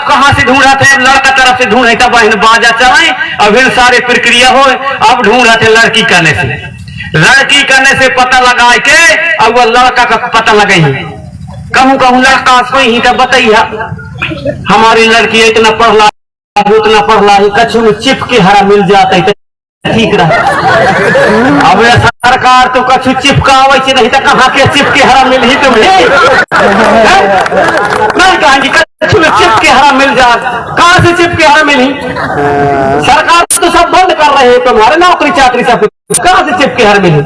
कहाँ से ढूंढ रहे थे? लड़का तरफ से ढूंढे तब बहन बाजा चलाए और फिर सारे प्रक्रिया हो। अब ढूंढ रहे थे लड़की करने से पता लगा के अब वो लड़का का पता लगे ही कहूँ लड़का सोई ही तब बताइए हमारी लड़की इतना पढ़ला ही कछु में चिप के हरा मिल जाता है ठीक रहा। अब सरकार तो कछु चिपकावे नहीं तो कहाँ के चिप के हरा मिल ही तुम्हें नहीं कहेंगे कछु में चिप के हरा मिल जा कहाँ से चिप के हरा मिली? सरकार तो सब बंद कर रहे हैं तुम्हारे नौकरी चाकरी सब कहाँ से चिप के हरा मिली?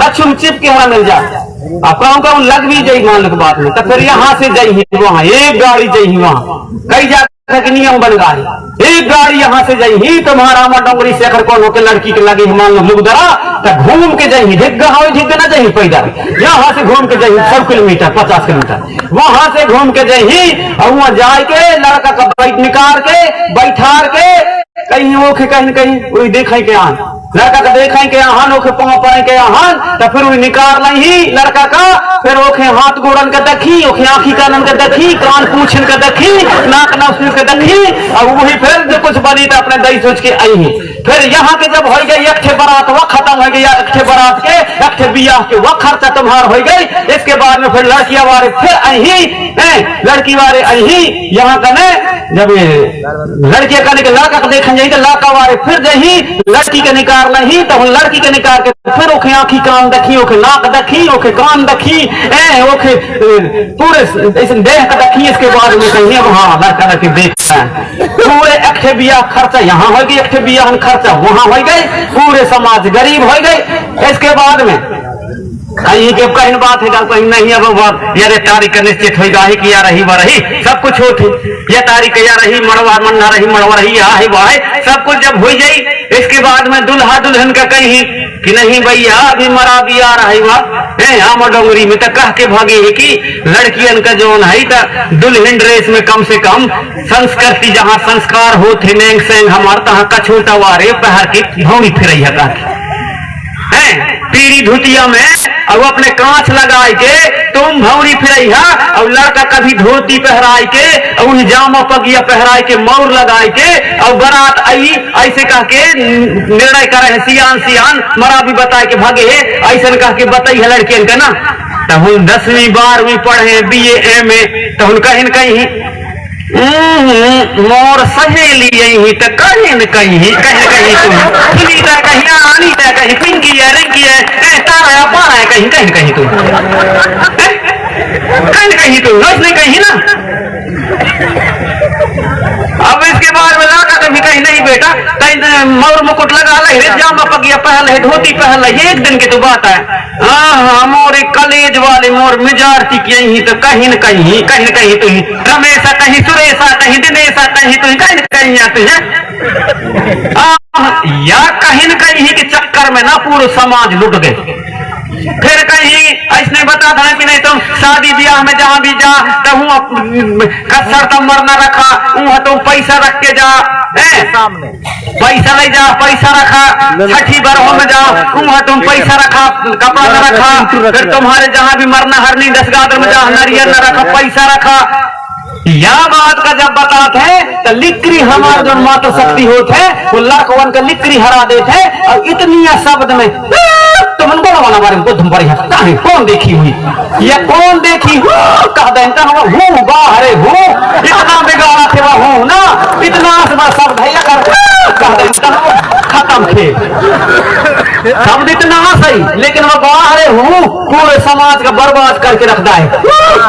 कछु में चिप के हरा मिल जा अब कहूँ लग भी जाये मान बात में तो फिर यहाँ से जाइए वहाँ एक गाड़ी जाइए वहाँ कई जाकर नियम बन गया है एक गाड़ी यहाँ से जाइए तुम्हारा डोंगरी से अगर कौन होकर लड़की के लगे मान लो लुगदरा तो घूम के जाइए ढिग ना जाइए पैदल यहाँ से घूम के जाइए 100 किलोमीटर 50 किलोमीटर वहां से घूम के जाइए और वहां जाके लड़का का निकाल के बैठार के कहीं ओखे कहीं वही देखे के आन लड़का का देखे के आहान ओखे पाँव पाए के आहान तो फिर वही निकाल नहीं लड़का का फिर ओखे हाथ गोड़न का देखी ओखे आँखी कानन का देखी कान पूछन का देखी नाक नाक का देखी और वही फिर जो कुछ बनी तो अपने दही सोच के आई फिर यहाँ के जब हो गई एक बारात वह खत्म हो गई एक बारात के एक बियाह के वह खर्चा तुम्हार हो गई। इसके बाद में फिर लड़कियां वाले फिर आई लड़की वाले आई यहाँ कने जब लड़कियां करने के लड़का को देखने जाए तो लड़का वाले फिर जही लड़की के निकाल नहीं तो लड़की के निकाल के फिर ओखे आँखी कान देखी ओखे नाक देखी ओखे कान देखी ओखे पूरे देह का देखी। इसके बाद में कहीं वहाँ लड़का लड़की देखना है पूरे एक बियाह खर्चा यहाँ हो गई एक बियाह खर्चा वहाँ हो गई पूरे समाज गरीब हो गई। इसके बाद में कहीं के कहीं बात है कहीं नहीं अब बात यार तारीख का निश्चित हो गई कि या रही रही सब कुछ होती यह तारीख या रही मड़वा मन्ना रही मड़वा रही है वाह सब कुछ जब हो जाई। इसके बाद में दुल्हा दुल्हन का कहीं कि नहीं भैया अभी मरा भी आ रही वाह हम डोंगरी में तो कह के भागे है कि लड़कियन का जो है तो दुल्हन ड्रेस में कम से कम संस्कृति जहाँ संस्कार होते नेंग सेंग हमारे तहाँ कछोटा वारे पहर की भौड़ी फिर पीरी धुतिया में और अपने कांच लगाए के तुम भौरी फिरैया और लड़का कभी धोती पहराए के और जामा पगिया पहराए के मौर लगाए के और बारात आई ऐसे कह के निर्णय करे सियान मरा भी बताए के भागे ऐसा कह के बताई है लड़कियन का ना तो हम 10वीं 12वीं पढ़े BA MA तो हम कहीं मोर सहेली यही तो कहीं न कहीं तुम कहीं आनी है कहीं पिंकी है रिंकी है तारा पारा है कहीं तुम कहीं तुम नहीं कहीं ना। अब इसके बाद में लड़का कभी कहीं नहीं बेटा कहीं मोर मुकुट लगा ले जामा पगिया पहले धोती पहले एक दिन की तो बात है। हाँ मोरे कलेज वाले मोर मिजारती की यही तो कहीं न कहीं तुम रमेशा कहीं सुरेशा कहीं दिनेशा कहीं तुम कहीं आते हैं या कहीं न कहीं के चक्कर में ना पूरा समाज लुट गए। फिर कहीं ऐसने बता था कि नहीं तुम शादी ब्याह में जहाँ भी जा तो कसर तब मरना रखा वहाँ तुम पैसा रख के जा सामने पैसा ले जा पैसा रखा छठी बरहों में जाओ वहाँ तुम पैसा रखा कपड़ा न रखा फिर तुम्हारे जहाँ भी मरना हरनी 10 गादर में जहाँ नारियल न रखा पैसा रखा। यह बात का जब बताते हैं तो लिक्री हमारे जो माता शक्ति होते हैं वो लाखवन का लिक्री हरा देते हैं और इतनी शब्द में तुम बोलो बारे में तुम बढ़िया कौन देखी हुई ये कौन देखी कह देता हूँ बाहरे हूँ इतना बिगाड़ा थे वह हूँ ना इतना शब्द है कह देता खत्म थे शब्द इतना सही लेकिन वह बाहरे हूँ पूरे समाज का बर्बाद करके रखता है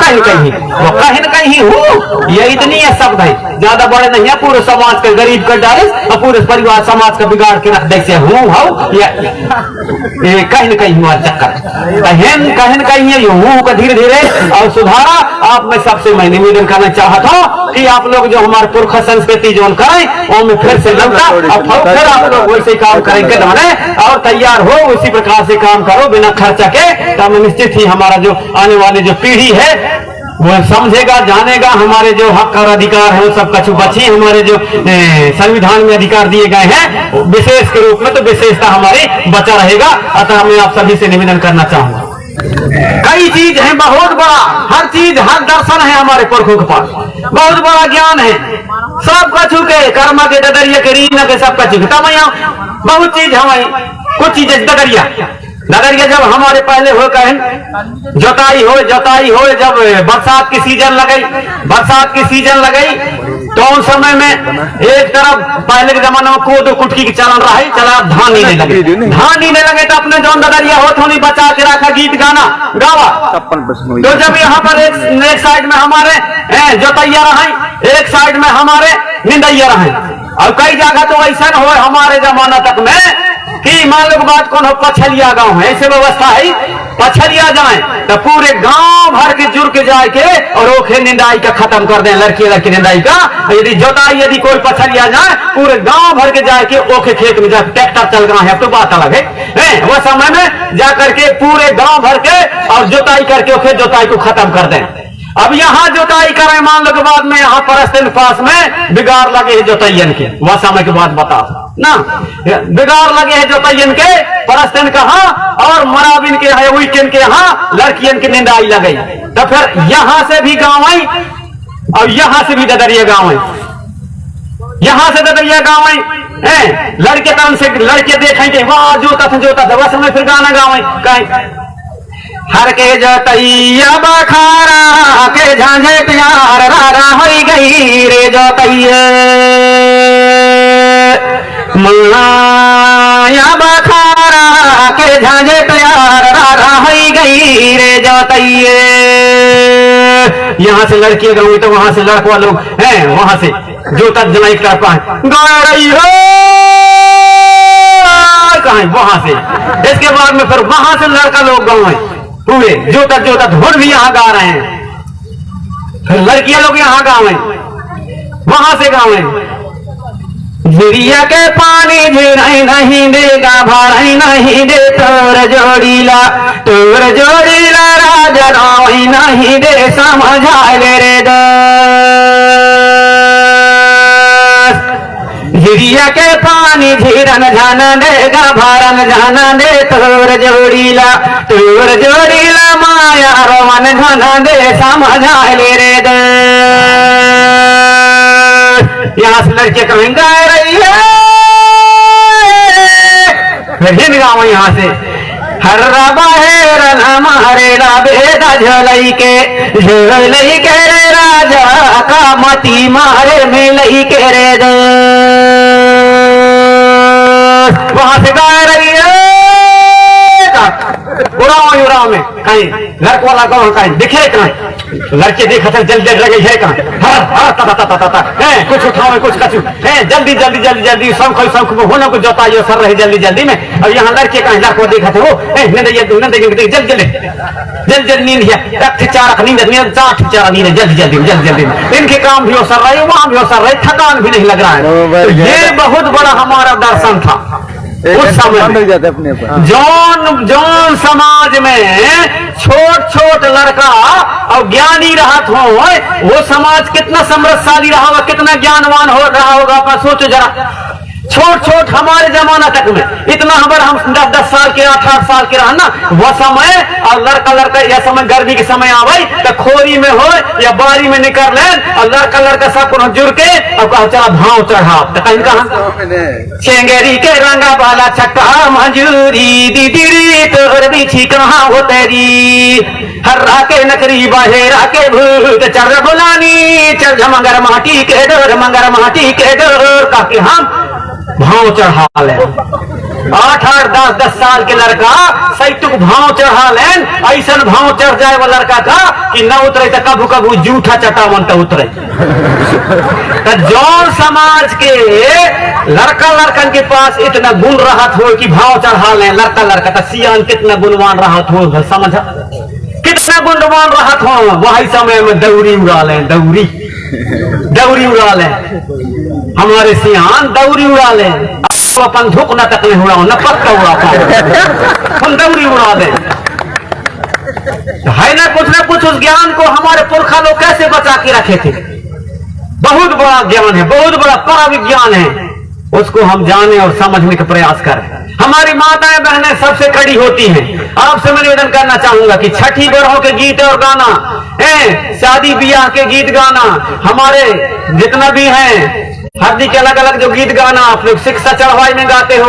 कहीं वो कहीं न कहीं हूँ ये इतनी शब्द है ज्यादा बड़े नहीं है पूरे समाज के गरीब कर डाले और पूरे परिवार समाज का बिगाड़ के रख दे हूँ कहीं न कहीं हुआ चक्कर कहीं न कहीं हूँ का धीरे धीरे और सुधारा। आप में सबसे मैं निवेदन करना चाहता हूँ कि आप लोग जो हमारे पुरखा संस्कृति जो करें वो में फिर से लौटा और फिर आप लोग वैसे काम करेंगे और तैयार हो उसी प्रकार से काम करो बिना खर्चा के तो निश्चित ही हमारा जो आने वाली जो पीढ़ी है वो समझेगा जानेगा हमारे जो हक और अधिकार है वो सब कछु बची हमारे जो संविधान में अधिकार दिए गए हैं विशेष के रूप में तो विशेषता हमारी बचा रहेगा। अतः मैं आप सभी से निवेदन करना चाहूंगा। कई चीज है बहुत बड़ा, हर चीज हर दर्शन है हमारे पुरखों के पास, बहुत बड़ा ज्ञान है, सब कछु के कर्म के ददरिया के रीना के सब कछु तब यहाँ बहुत चीज हमारी कुछ चीज ददरिया ददरिया जब हमारे पहले हो कहें जोताई हो जब बरसात की सीजन लगई तो उस समय में एक तरफ पहले के जमाने में कोदो कुटकी की चलन रहा है, चला धान नीने लगे तो अपने जौन ददरिया हो थोड़ी बचा के रखा, गीत गाना गावा। तो जब यहाँ पर एक साइड में हमारे जोतैया रहे, एक साइड में हमारे निंदैया रहे, और कई जगह तो ऐसा हो हमारे जमाना तक में कि मान लो बात कौन हो पछलिया गांव है, ऐसे व्यवस्था है पछलिया जाए तो पूरे गांव भर के जुड़ के जाए के और ओखे निंदाई का खत्म कर दें, लड़की निंदाई का। यदि जोताई यदि कोई पछलिया जाए पूरे गांव भर के जाए के ओखे खेत में जाए, ट्रैक्टर चल रहा है अब तो बात अलग है, वो समय में जाकर के पूरे गांव भर के और जोताई करके ओखे जोताई को खत्म कर दें। अब यहाँ जोताई करें मान लो के बाद में यहाँ परस्तिन पास में बिगाड़ लगे है जोतैयन के, वह समय के बाद बताओ ना, बिगाड़ लगे है जोतैयन के परस्तिन कहा और मराबिन के है वीकेंड के यहाँ लड़कियन की निंदाई लगी। तो फिर यहाँ से भी गाँव आई और यहाँ से भी ददरिया गाँव आई, यहाँ से ददरिया गाँव आई, लड़के तन से लड़के देखेंगे वाह जोता था वह समय फिर गाना गाँव आई कहीं हर के जोतैया बखारा के झांझे प्यार रारा हो गई रे जोतैया माया बखारा के झांझे प्यार रारा हो गई रे जोतैया। यहाँ से लड़की गाँव तो वहां से लड़का लोग हैं, वहां से जोता जनाई कर पाए गा रही हो कहा वहां से, इसके बाद में फिर वहां से लड़का लोग गाँव है पूरे जोता धुन भी यहाँ गा रहे हैं, फिर लड़कियां लोग यहाँ गाँव है, वहां से गाँव है झिरिया के पानी झिराई नहीं देगा भाई नहीं दे तोर जोड़ीला राजा रावई नहीं दे समझा ले रे झिरिया के पानी झिरन झान देगा भारन झान दे तोर जोड़ीला माया रवन झान दे समझा ले रे यहाँ से लड़के कहीं गा रही है हिंद गाँव यहाँ से हर हमारे बेदा झलई के रे राजा का मती मारे मिलई के रे वहां से गा रही है उड़ाव में कहीं लड़क वाला गाँव कहीं दिखे कहीं लड़के देखा था जल्दी लगे है कहीं कुछ उठाओ कुछ कछु जल्दी शौक होना कुछ जोताइयो सर रहे जल्दी में। और यहाँ लड़के कहीं लड़को देखा था वो जल्दी नींद है चार नींद जल्दी इनके काम भी हो सर रहे वहां भी हो सर रहे, थकान भी नहीं लग रहा है। ये बहुत बड़ा हमारा दर्शन था उस समय जौन समाज में छोट लड़का और ज्ञानी रहत हो वो समाज कितना समृद्धशाली रहा होगा, कितना ज्ञानवान हो रहा होगा। आप सोचो जरा छोट हमारे जमाना तक में इतना हमारे हम 10 साल के 8 साल के रहा ना वह समय और लड़का यह समय गर्मी के समय आवे तो खोरी में हो या बारी में निकल ले और लड़का सब को जुड़ के और कहा चला भाव चढ़ा तो कहीं कहा चेंगेरी के रंगा वाला छक्का मंजूरी दीदी तोर बिछी कहाँ हो तेरी हर्रा के नकरी बहेरा के भूत चर बुलानी चल मगर माटी के डोर का हम भाव चढ़ा ले 8 10 साल के लड़का सैतुक भाव चढ़ा लेन ऐसा भाव चढ़ जाए वो लड़का का कि न उतरे तो कभू जूठा चटावन तो उतरे। तो जौन समाज के लड़कन के पास इतना गुण रहा हो कि भाव चढ़ा ले लड़का तो सियान कितना गुणवान रहा हो समझ कितना गुणवान रहा हो वही समय में दौरी उड़ा ले हमारे सियान दौरी उड़ा ले अपन धुक न तक नहीं उड़ाओ न पक्का उड़ा पाओ हम दौरी उड़ा दे है ना कुछ उस ज्ञान को हमारे पुरखा लोग कैसे बचा के रखे थे। बहुत बड़ा ज्ञान है, बहुत बड़ा परा विज्ञान है, उसको हम जाने और समझने का प्रयास करें। हम हमारी माताएं बहनें सबसे कड़ी होती हैं। आपसे मैं निवेदन करना चाहूंगा कि छठी बरहों के गीत और गाना, शादी ब्याह के गीत गाना, हमारे जितना भी हैं हल्दी के अलग अलग जो गीत गाना आप लोग शिक्षा चढ़वाई में गाते हो,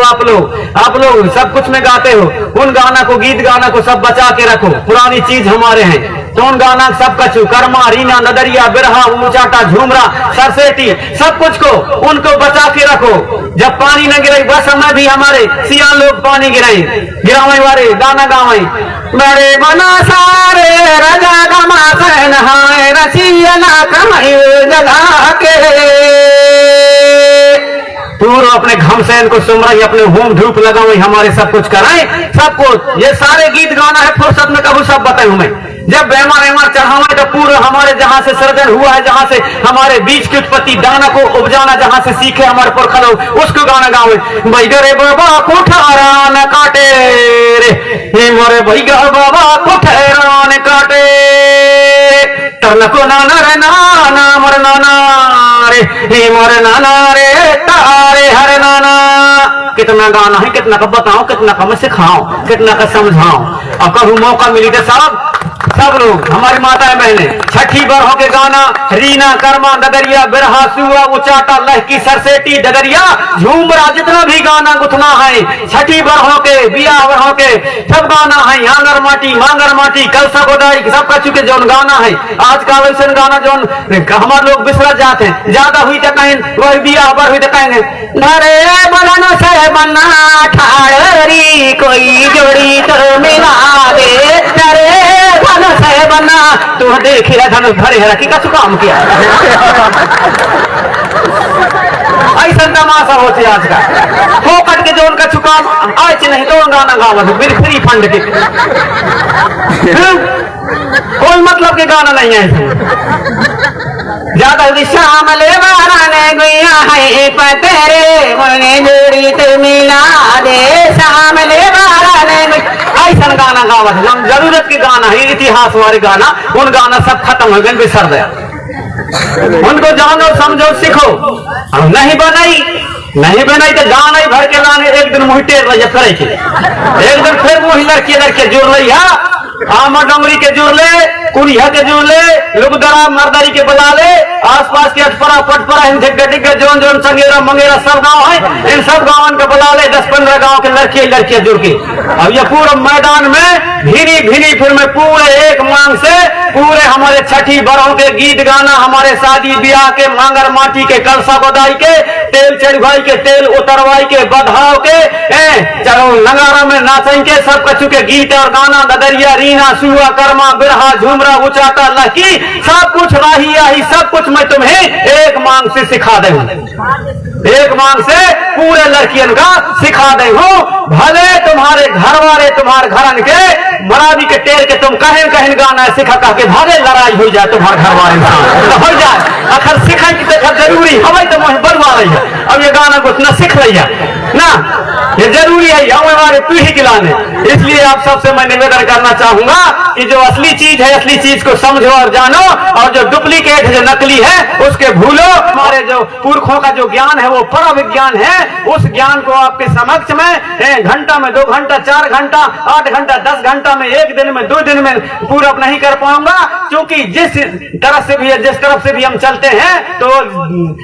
आप लोग सब कुछ में गाते हो, उन गाना को गीत गाना को सब बचा के रखो। पुरानी चीज हमारे हैं तो उन गाना सब कछु कर्मा रीना नदरिया बिरहा ऊंचाटा झूमरा सरसेटी सब कुछ को उनको बचा के रखो। जब पानी न गिरे बस समय भी हमारे सियान लोग पानी गिरावे वाले गाना गावे। बड़े बना सारे रजा गमा नहाए रसिया कमाई जगा के पूरा अपने घम से इनको सुमराई अपने होम धूप लगाओ हमारे सब कुछ कराएं सब कुछ। ये सारे गीत गाना है फुर्सत में कबू सब बताऊं मैं। जब बेमार चढ़ावे तो पूरा हमारे जहां से सर्जन हुआ है, जहां से हमारे बीज की उत्पत्ति दाना को उपजाना जहां से सीखे हमारे पुरखा लोग, उसको गाना गावे। बैगरे बाबा कुठारा न काटे रे मोरे बैगर बाबा कुठारा न काटे तरनको नाना रे नाना मोर नाना रे मोरे नाना रे तारे हरे नाना। कितना गाना है, कितना का बताओ, कितना का मैं सिखाऊं, कितना का समझाऊं। और कभी मौका मिली तो सब लोग हमारी माताएं बहनें छठी बरहों के गाना रीना कर्मा डगरिया बिरहा सुआ उचाटा लहकी सरसेटी डगरिया झूमरा जितना भी गाना गुथना है छठी बरहों के बियाह बरहों के सब गाना है। आंगर माटी कलसा गोदाई सब का चुके जो गाना है। आज का वैसे गाना जो हमारे लोग बिसरा जाते हैं, ज्यादा हुई तो कहें वही बियाह बर हुई तो कहेंगे घरे बना से बना ठाड़ी कोई जोड़ी तो मिला दे से बना तू देखी धनुष भरे है कि कछु काम किया। ऐसा तमाशा होते आज का हो कट के जो उनका चुकाम आज नहीं तो गाना गावा फ्री फंड के कोई मतलब के गाना नहीं है इसमें। ज्यादा शाम ले गुया है पतेरे मुझे जोड़ी तो मिला दे शाम ले ऐसा गाना गावा हम जरूरत के गाना है, इतिहास वाले गाना उन गाना सब खत्म हो गए बिसर गया। उनको जानो समझो सीखो। हम नहीं बनाई तो गाना ही भर के लाने एक दिन मुँह टेर रही करे के एक दिन फिर मुँह लड़के जोड़ रही है आमा डोंगरी के जुड़ ले कुरिया के जुड़ ले लुगदरा मर्दारी के बुला ले आसपास के अटपरा पटपरा हिंदे जोन संगेरा मंगेरा सब गांव है इन सब गांव के बुला ले 10-15 गांव के लड़कियां जुड़ के। अब ये पूरे मैदान में भीनी फिर में पूरे एक मांग से पूरे हमारे छठी बरहों के गीत गाना हमारे शादी ब्याह के मांगर माटी के कलसा बदाई के तेल चढ़वाई के तेल उतरवाई के बधाव के चलो नगारा में नाचें के सब कछु के गीत और गाना ददरिया रीना सुआ कर्मा बिरहा झूमरा उचाटा लहकी सब कुछ राही आही सब कुछ मैं तुम्हें एक मांग से सिखा दे हूं। एक मांग से पूरे लड़कियन का सिखा दे हूं। भले तुम्हारे घर वाले तुम्हारे घरन के मरावी के टेर के तुम कहें गाना सिखा कह के भागे लड़ाई हो जाए तुम्हारे घर वाले तो हो जाए अखर सिखाई की देखा जरूरी हमें तो मुझे बनवा रही है। अब ये गाना कुछ ना सीख रही है ना, ये जरूरी है हमारे पीढ़ी के लाने। इसलिए आप सबसे मैं निवेदन करना चाहूंगा कि जो असली चीज है असली चीज को समझो और जानो और जो डुप्लीकेट जो नकली है उसके भूलो। हमारे जो पुरखों का जो ज्ञान है वो पर विज्ञान है, उस ज्ञान को आपके समक्ष में घंटा में 2 घंटा 4 घंटा 8 घंटा 10 घंटा में 1 दिन में 2 दिन में पूरा नहीं कर पाऊंगा। क्योंकि जिस तरफ से भी जिस तरफ से भी हम चलते हैं तो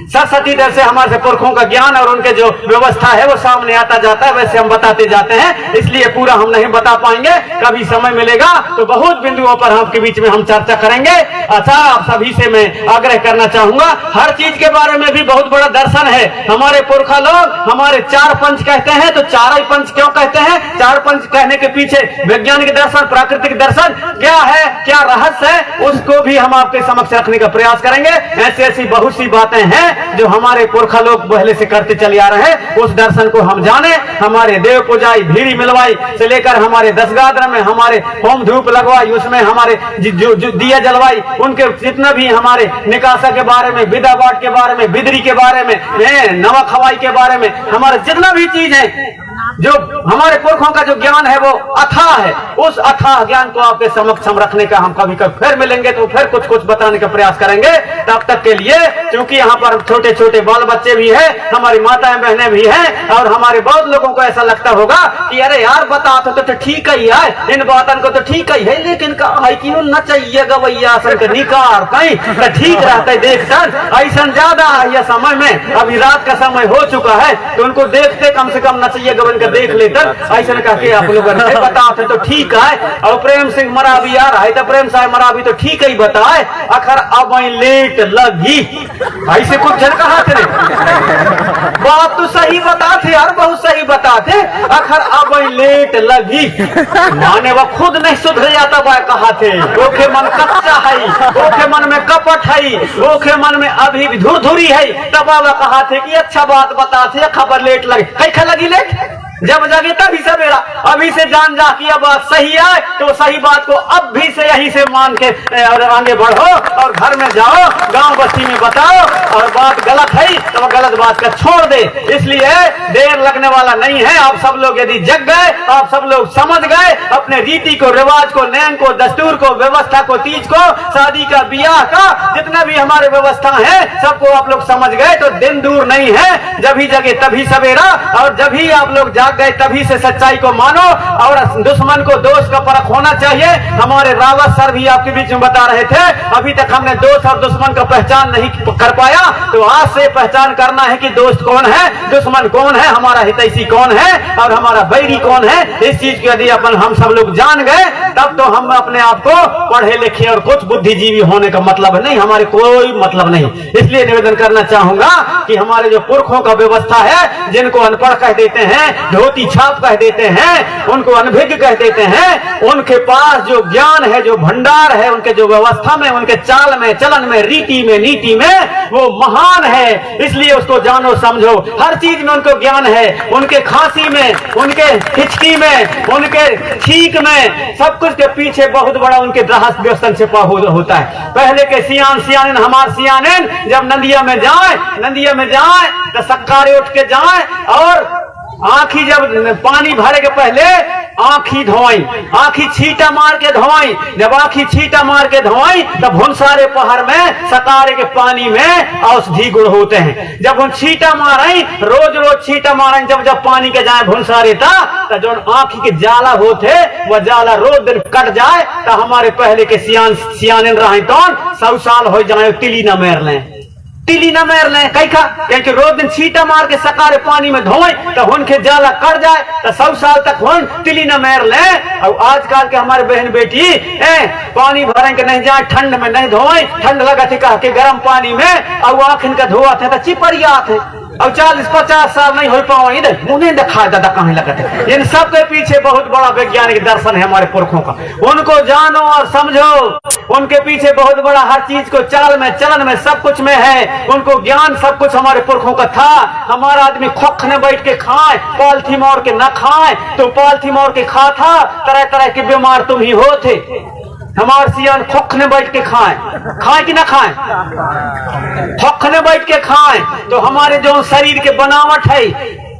सरस्वती दर से हमारे पुरखों का ज्ञान और उनके जो व्यवस्था है वो सामने आता जाता है, वैसे हम बताते जाते हैं। इसलिए पूरा हम नहीं बता पाएंगे, कभी समय मिलेगा तो बहुत बिंदुओं पर आपके बीच में हम चर्चा करेंगे। अच्छा, आप सभी से मैं आग्रह करना चाहूंगा हर चीज के बारे में भी बहुत बड़ा दर्शन है। हमारे पुरखा लोग हमारे 4 पंच कहते हैं तो 4 ही पंच क्यों कहते हैं? 4 पंच कहने के पीछे वैज्ञानिक दर्शन प्राकृतिक दर्शन क्या है, क्या रहस्य है, उसको भी हम आपके समक्ष रखने का प्रयास करेंगे। ऐसी बहुत सी बातें हैं जो हमारे पुरखा लोग पहले से करते चले आ रहे हैं, उस दर्शन को हम जाने। हमारे देव पूजाई भीड़ी मिलवाई से लेकर हमारे दसगात्र में हमारे होम धूप लगवाई, उसमें हमारे जो दिया जलवाई, उनके जितना भी हमारे निकासा के बारे में, विदा बाट के बारे में, बिदरी के बारे में, नमक हवाई के बारे में, हमारे जितना भी चीज है जो हमारे पुरखों का जो ज्ञान है वो अथाह है, उस अथाह ज्ञान को आपके समक्ष हम रखने का हम कभी कभी फिर मिलेंगे तो फिर कुछ कुछ बताने का प्रयास करेंगे। तब तक के लिए क्योंकि यहाँ पर छोटे छोटे बाल बच्चे भी हैं, हमारी माताएं बहनें भी हैं, और हमारे बहुत लोगों को ऐसा लगता होगा कि अरे यार बता तो ठीक ही है, इन बातन को तो ठीक ही है, लेकिन कहा क्यों न चाहिए गवैया निकार कहीं ठीक रहता है देखकर ऐसा ज्यादा यह समय में अभी रात का समय हो चुका है तो उनको देखते कम से कम न चाहिए गवन का देख लेते ऐसा कहके आप लोग बताते तो ठीक है। और प्रेम सिंह मरावी आ रहा है तो प्रेम साहब मरावी तो ठीक ही बताए, अखर अब लेट लगी ऐसे कुछ जन कहा थे बात तो सही बताते यार, बहुत सही बताते, अखर अब लेट लगी माने वो खुद नहीं सुधर जाता वह कहा थे, ओखे मन कच्चा है, ओखे मन में कपट है, ओखे मन में अभी भी धुरधुरी है, तब वह कहा थे कि अच्छा बात बताते खबर लेट लगी, कैसा लगी लेट जब जगे तभी सवेरा, अभी से जान जा कि अब बात सही है तो सही बात को अब भी से यहीं से मान के और आगे बढ़ो और घर में जाओ गांव बस्ती में बताओ, और बात गलत है तो गलत बात का छोड़ दे, इसलिए देर लगने वाला नहीं है। आप सब लोग यदि जग गए, आप सब लोग समझ गए अपने रीति को, रिवाज को, नियम को, दस्तूर को, व्यवस्था को, तीज को, शादी का, ब्याह का, जितना भी हमारे व्यवस्था है सबको आप लोग समझ गए तो दिन दूर नहीं है, जब ही जगे तभी सवेरा, और जब ही आप लोग गए तभी से सच्चाई को मानो, और दुश्मन को दोस्त का परख होना चाहिए। हमारे रावत सर भी आपके बीच में बता रहे थे अभी तक हमने दोस्त और दुश्मन का पहचान नहीं कर पाया, तो आज से पहचान करना है कि दोस्त कौन है, दुश्मन कौन है, हमारा हितैषी कौन है और हमारा बैरी कौन है। इस चीज को यदि अपन हम सब लोग जान गए तब तो हम अपने आप को पढ़े लिखे और कुछ बुद्धिजीवी होने का मतलब नहीं, हमारे कोई मतलब नहीं। इसलिए निवेदन करना चाहूंगा कि हमारे जो पुरखों का व्यवस्था है, जिनको अनपढ़ कह देते हैं, धोती छाप कह देते हैं, उनको अनभिज्ञ कह देते हैं, उनके पास जो ज्ञान है, जो भंडार है, उनके जो व्यवस्था में, उनके चाल में, चलन में, रीति में, नीति में वो महान है। इसलिए उसको जानो समझो, हर चीज में उनको ज्ञान है, उनके खांसी में, उनके हिचकी में, उनके छींक में, सब कुछ के पीछे बहुत बड़ा उनके रहस्य व्यसन छिपा होता है। पहले के सियान हमार सियान जब नदिया में जाए तो सक्कारे उठ के जाए और आँखी जब पानी भरे के पहले आँखी धोई, आँखी छींटा मार के धोई, जब आँखी छींटा मार के धोई तब भुनसारे पहाड़ में सकारे के पानी में औषधि गुण होते हैं। जब उन छींटा मारे, रोज छींटा मारे, जब पानी के जाए भुनसारे था तो जो आँखी के जाला होते वह जाला रोज दिन कट जाए तो हमारे पहले के सियान रहे तो 100 साल हो जाए तिली न मेर लें, तिली न मेर लें कैखा, क्योंकि रोज दिन छींटा मार के सकारे पानी में धोए तो उनके जाला कट जाए तो 100 साल तक हुन तिली न मेर लें। और आजकल के हमारे बहन बेटी पानी भरे के नहीं जाए, ठंड में नहीं धोए, ठंड लगा थे कह के गर्म पानी में, और आँख इनका धोआ थे तो चिपरिया थे, अब 40-50 साल नहीं हो पाओ उन्हें दिखा दादा कहाँ लगते। इन सब के पीछे बहुत बड़ा वैज्ञानिक दर्शन है हमारे पुरखों का, उनको जानो और समझो, उनके पीछे बहुत बड़ा हर चीज को चाल में, चलन में, सब कुछ में है, उनको ज्ञान सब कुछ हमारे पुरखों का था। हमारा आदमी खोख ने बैठ के खाए, पालथी मोड़ के न खाए तो पालथी मोड़ के खा था, तरह तरह के बीमार तुम ही हो थे। हमारे सियान खोख ने बैठ के खाए कि ना खाए, खोख ने बैठ के खाए तो हमारे जो शरीर के बनावट है,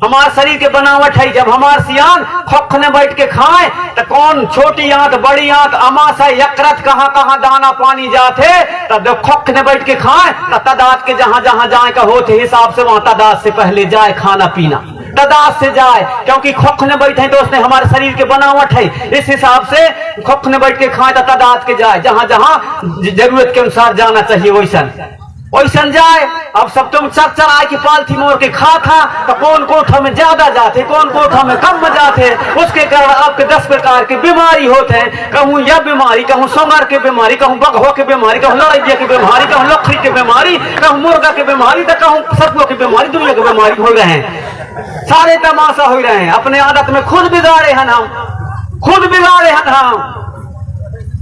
हमारे शरीर के बनावट है, जब हमारे सियान खोख ने बैठ के खाए तो कौन छोटी आंत, बड़ी आंत, अमाशय, यकृत, कहाँ कहाँ दाना पानी जाते, तब जब खोख ने बैठ के खाए तो तदाद के जहां जहां जाए का होते हिसाब से वहां तदाद से पहले जाए खाना पीना, तदाद से जाए, क्योंकि खोख ने बैठे तो उसने हमारे शरीर के बनावट है, इस हिसाब से खोख ने बैठ के खाए तो तदाद के जाए, जहां जहां जरूरत के अनुसार जाना चाहिए वैसन जाए। अब सब तुम चर चराए की पालथी मोड़ के खा था तो कौन कोठा में ज्यादा जाते, कौन कोठा में कम में जाते, उसके कारण आपके 10 प्रकार की बीमारी होते हैं। कहूँ यह बीमारी, कहूँ सोंगर की बीमारी, कहूँ बगहो की बीमारी, कहूँ लड़ैया की बीमारी, कहूँ लखड़ी की बीमारी, कहूँ मुर्गा की बीमारी, तो कहूँ सतुआ की बीमारी, दुनिया की बीमारी हो रहे हैं, सारे तमाशा हो रहे हैं। अपने आदत में खुद बिगाड़े हैं हम,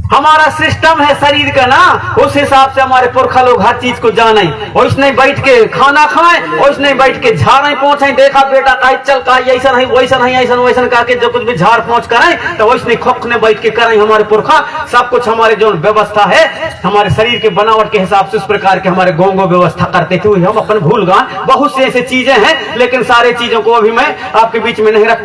हमारा सिस्टम है शरीर का ना, उस हिसाब से हमारे पुरखा लोग हर चीज को जाने, वैसने बैठ के खाना खाएं, वैसने बैठ के झाड़े पहुंचे, देखा बेटा का चल का ऐसा नहीं वैसा करके जो कुछ भी झाड़ पहुंच करें तो वैसने खोख ने बैठ के करें। हमारे पुरखा सब कुछ हमारे जो व्यवस्था है हमारे शरीर के बनावट के हिसाब से उस प्रकार के हमारे गोंगो व्यवस्था करते थे, हम अपन भूल गए। बहुत से ऐसे चीजें हैं लेकिन सारे चीजों को अभी मैं आपके बीच में नहीं रख